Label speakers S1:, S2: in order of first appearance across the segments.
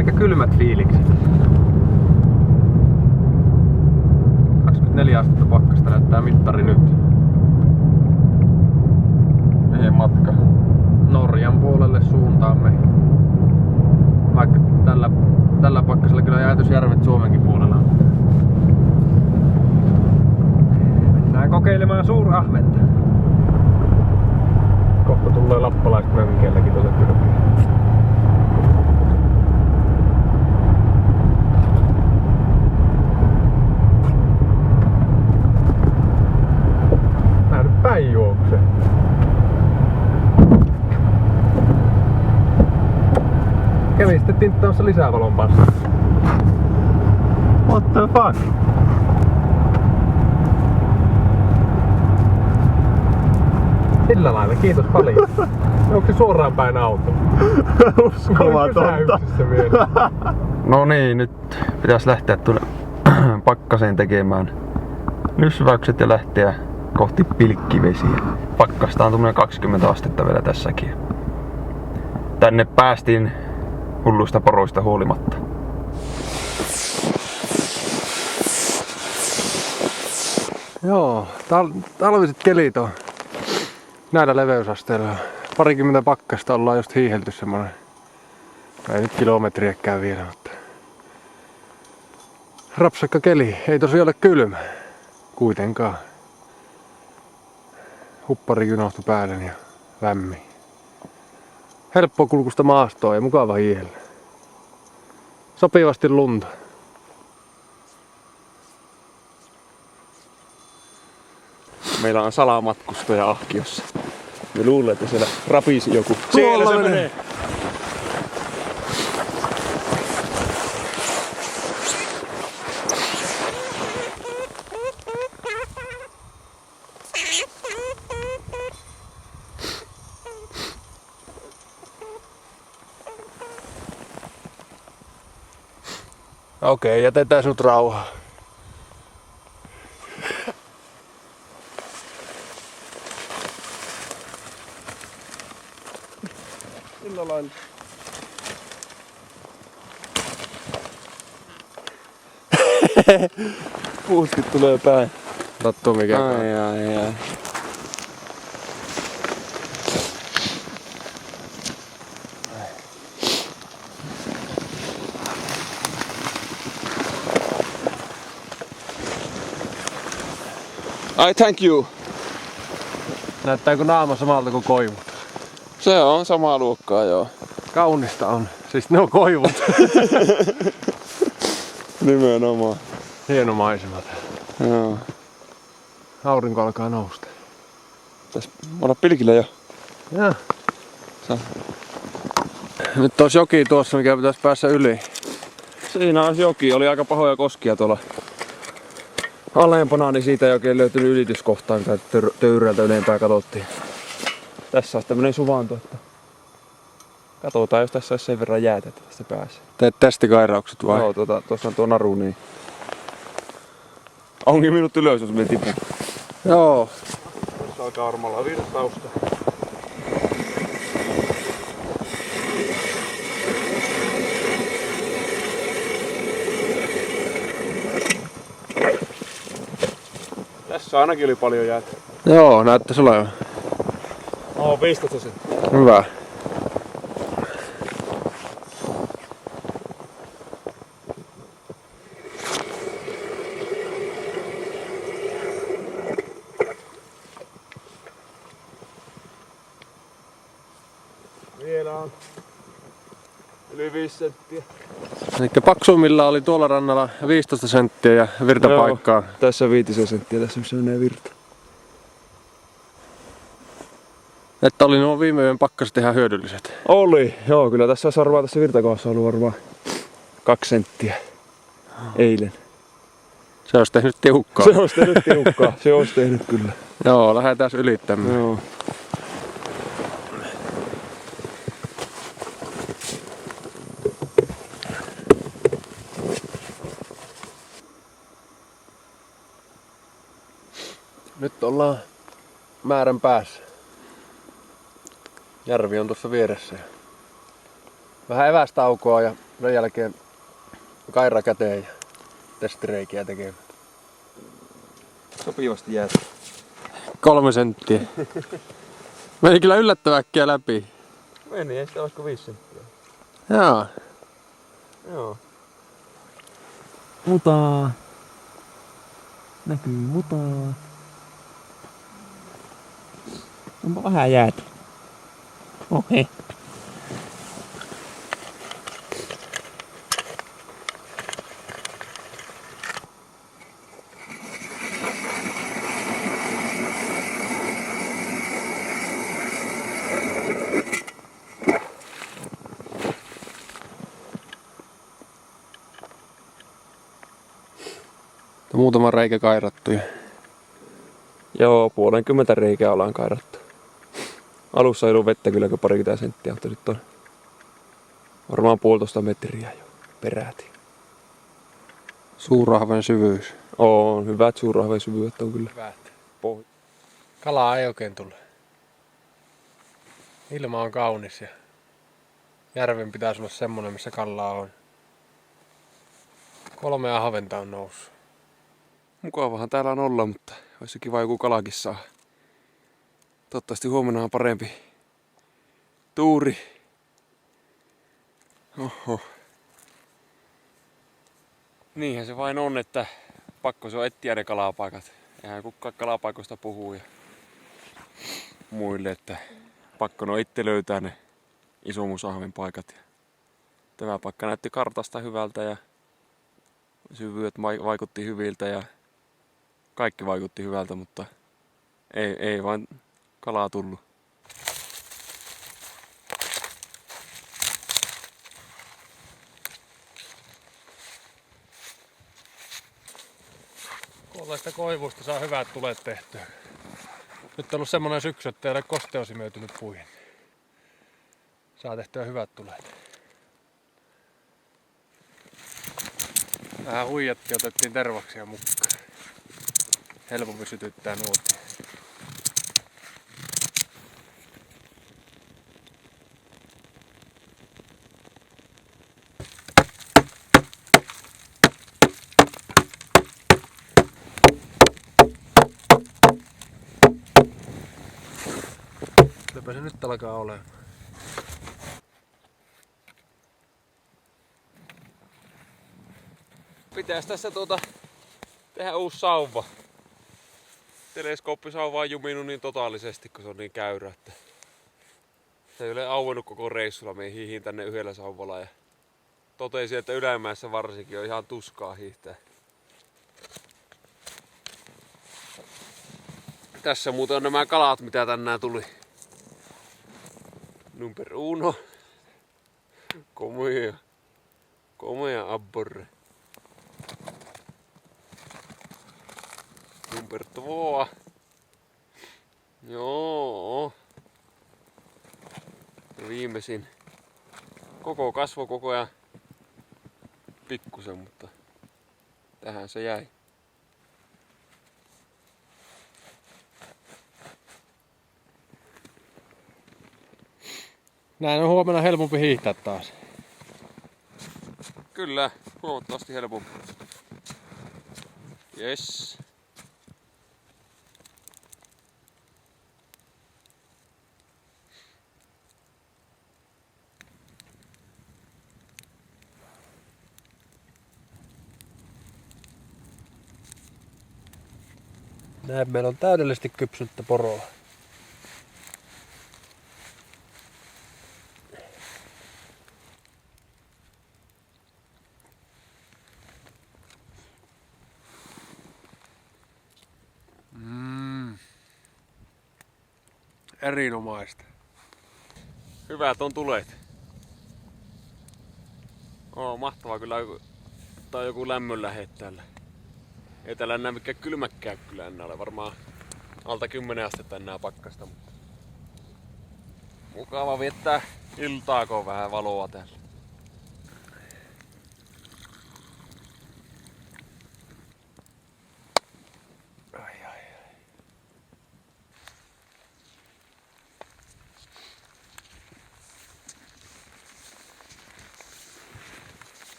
S1: Aika kylmät fiilikset. 24 astetta pakkasta näyttää mittari nyt.
S2: Mihin matka?
S1: Norjan puolelle suuntaamme. Vaikka tällä pakkasella kyllä Jäätysjärvet Suomenkin puolella. Mennään kokeilemaan Suurahventa. Kohta tulee lappalaiset mönkielläkin tuolle kylkeen. Mä nyt päin juokse. Kävin sitten tinttaamassa lisää valon päässä.
S2: What the fuck?
S1: Sillä lailla, kiitos paljon. Onko se suoraan päin auto?
S2: Uskomatonta.
S1: No niin, nyt pitäisi lähteä tuonne pakkaseen tekemään nysväykset ja lähteä kohti pilkkivesiä. Pakkasta on tuommoinen 20 astetta vielä tässäkin. Tänne päästiin hulluista poroista huolimatta. Joo, talviset kelit on näillä leveysasteilla. Parikymmentä pakkasta ollaan just hiihelty semmonen. Ei nyt kilometriäkään vielä, mutta rapsakka keli. Ei tosi ole kylmä. Kuitenkaan. Huppari junohtu päälle ja lämmin. Helppo kulkusta maastoa ja mukava hiihellä. Sopivasti lunta.
S2: Meillä on salamatkustaja ahkiossa. Me luulen, että siellä rapisi joku. Siellä se menee!
S1: Okei, jätetään sut rauhaan.
S2: Sillä lailla. Puuskit tulee päin.
S1: Tattuu mikä.
S2: Ai. I thank you.
S1: Näyttääkö naama samalta kuin koivut?
S2: Se on samaa luokkaa, joo.
S1: Kaunista on. Siis ne on koivut.
S2: Nimenomaan.
S1: Hieno maisema.
S2: Joo.
S1: Aurinko alkaa nousta.
S2: Pitäis olla pilkillä jo.
S1: Ja. Nyt olisi joki tuossa, mikä pitäisi päässä yli.
S2: Siinä on joki. Oli aika pahoja koskia tuolla alempana, niin siitä ei oikein löytynyt ylityskohtaa, mitä töyräältä ylempää katsottiin. Tässä on tämmönen suvanto, että katsotaan, jos tässä olisi sen verran jäätä, että tästä pääsee.
S1: Teet testikairaukset vai?
S2: Joo, tuossa on tuo naru, niin onkin minut ylös, jos me tipun.
S1: Joo.
S2: Tässä alkaa armalla virtausta. Tässä ainakin oli paljon jäätä.
S1: Joo, näyttäisi olevan.
S2: 15 senttiä.
S1: Hyvä.
S2: Vielä on yli 5 senttiä.
S1: Elikkä paksuimmillaan oli tuolla rannalla 15 senttiä ja virtapaikkaa.
S2: Joo, tässä on 5 senttiä, tässä missä menee virta.
S1: Että oli nuo viime yön pakkaset ihan hyödylliset.
S2: Oli, joo, kyllä tässä olisi arvaa tässä virtakohdassa ollut varmaan 2 senttiä eilen.
S1: Se olisi tehnyt tiukkaa.
S2: Se olisi tehnyt tiukkaa, se olisi tehnyt kyllä.
S1: Joo, lähdetään ylittämään.
S2: Joo.
S1: Nyt ollaan määrän päässä. Järvi on tuossa vieressä. Vähän evästaukoa ja
S3: Sen jälkeen kaira käteen ja testireikiä tekemään.
S2: Sopivasti jäät.
S3: 3 senttiä. Meni kyllä yllättävän äkkiä läpi.
S2: Meni, ei sitä olisiko 5 senttiä.
S3: Joo.
S2: Joo.
S4: Mutaa. Näkyy mutaa. Onpa vähän jäätä. Okei.
S3: Muutama reikä kairattu.
S2: Joo, 50 reikää ollaan kairattu. Alussa ei ollut vettä kyllä, kun 40 senttiä, mutta nyt on varmaan 1,5 metriä jo peräti.
S3: Suurahven syvyys.
S2: On hyvät suurahven syvyydet on kyllä.
S3: Hyvät.
S2: Pohj-
S3: Kalaa ei oikein tule. Ilma on kaunis ja järven pitäisi olla semmonen, missä kalaa on. 3 ahventa on noussut.
S2: Mukavahan täällä on olla, mutta olisi kiva joku kalakin saa. Toivottavasti huomenna on parempi tuuri. Oho. Niinhän se vain on, että pakko se on etsiä ne kalapaikat. Eihän kukaan kalapaikoista puhuu ja muille, että pakko on itse löytää ne isomusahven paikat. Tämä paikka näytti kartasta hyvältä ja syvyydet vaikutti hyviltä ja kaikki vaikutti hyvältä, mutta ei vain kalaa tullut.
S3: Tuollaista koivusta saa hyvät tulet tehtyä. Nyt on ollut semmonen syksy, että ei ole kosteus imeytynyt puihin. Saa tehtyä hyvät tulet. Vähän huijattiin, otettiin tervaksia mukaan. Helpompi sytyttää nuotia. Kylläpä se nyt alkaa olemaan.
S2: Pitäis tässä tehdä uusi sauva. Teleskooppisauva on juminut niin totaalisesti, kun se on niin käyrä, että se ei ole auennut koko reissulla. Me hiihin tänne yhdellä sauvalla ja totesin, että Ylämäessä varsinkin on ihan tuskaa hiihtää. Tässä muuten on nämä kalat, mitä tänään tuli. Number uno. Komea abborre. Number 2. Joo. Ja viimeisin. Koko kasvo koko ajan pikkusen, mutta tähän se jäi.
S3: Näin on huomenna helpompi hiihtää taas.
S2: Kyllä, huomattavasti helpompi. Yes.
S3: Näin meillä on täydellisesti kypsynyttä poroa. Erinomaista.
S2: Hyvät on tulet. Mahtavaa kyllä, tai joku lämmönlähe täällä. Ei täällä enää mikään kylmäkkää kyllä enää ole. Varmaan alta 10 astetta enää pakkasta. Mutta mukava viettää iltaa, kun on vähän valoa täällä.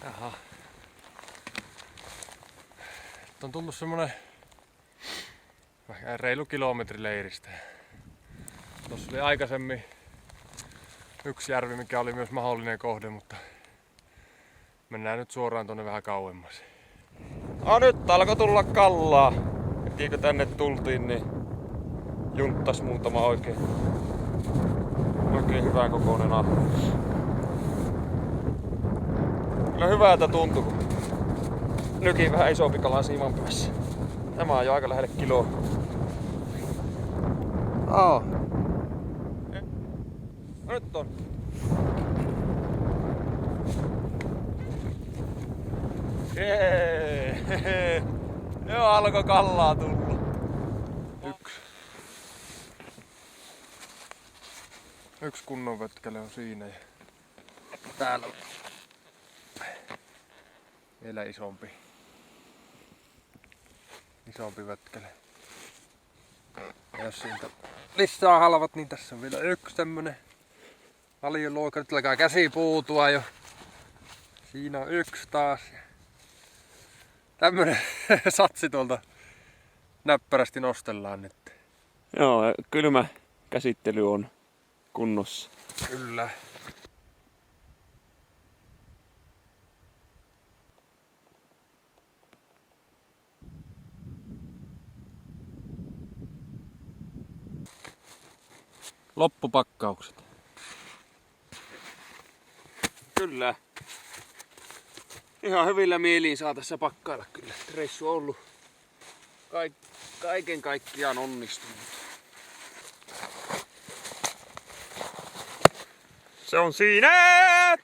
S3: Jaha. Nyt on tullut semmonen reilu kilometri leiristä. Tuossa oli aikaisemmin yksi järvi, mikä oli myös mahdollinen kohde, mutta mennään nyt suoraan tonne vähän kauemmas.
S2: Nyt alkoi tulla kallaa. Heti kun tänne tultiin, niin junttas muutama oikein hyvän kokoinen ahma. Kyllä hyvältä tuntui, kun nyki vähän isompi kala siiman päässä. Tämä on jo aika lähelle kiloa. Nyt on. Joo, alkoi kallaa tulla.
S3: Yksi kunnon vötkäle on siinä ja täällä on vielä isompi vötkäle. Ja jos siitä lisää halvat, niin tässä on vielä yksi tämmönen paljon luokka. Nyt alkaa käsi puutua jo. Siinä on yksi taas. Tämmönen satsi tuolta näppärästi nostellaan nyt.
S2: Joo, kylmä käsittely on kunnossa.
S3: Kyllä. Loppupakkaukset.
S2: Kyllä. Ihan hyvillä mieliin saa tässä pakkailla kyllä. Reissu on ollut kaiken kaikkiaan onnistunut. Se on siinä!